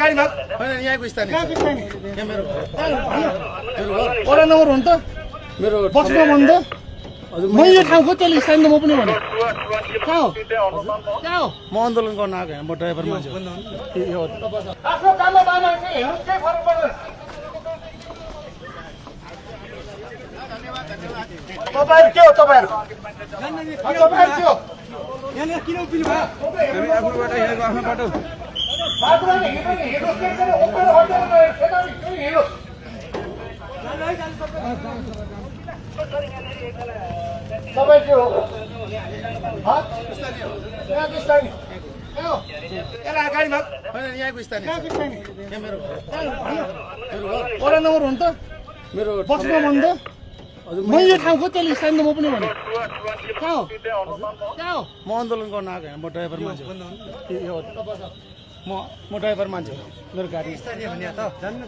गाडीमा होइन यहाँको स्थानीय यहाँ मेरो वडा नम्बर हो नि त मेरो बस्न मन त म यो ठाउँ खोज्दै स्थानीय म पनि भने कहाँ हो कहाँ हो म आन्दोलन गर्न आएको यहाँ म ड्राइभर मान्छे हो। आफ्नो काममा बामा हेर्नु केही फरक पर्दैन तपाईहरु के हो तपाईहरु तपाईहरु के हो यहाँ किन उभिनु भयो हामी आफ्नो बाटो हिँडेको आफ्नो बाटो बाटोमा हिँड्नु के गर्नु ओपन हटाउनु फेरि के हिँड्नु तपाईँ के हो यहाँको स्थानीय यहाँ गाडीमा होइन यहाँको स्थानीय यहाँ मेरो वडा नम्बर हो नि त मेरो बस्न मन त म यो ठाउँ खोज्दै स्थानीय म पनि भने कहाँ हो कहाँ हो म आन्दोलन गर्न आएको यहाँ म ड्राइभर मान्छे हो। म ड्राइभर मान्छे हो। मेरो गाडी स्थानीय भन्ने त जान्नु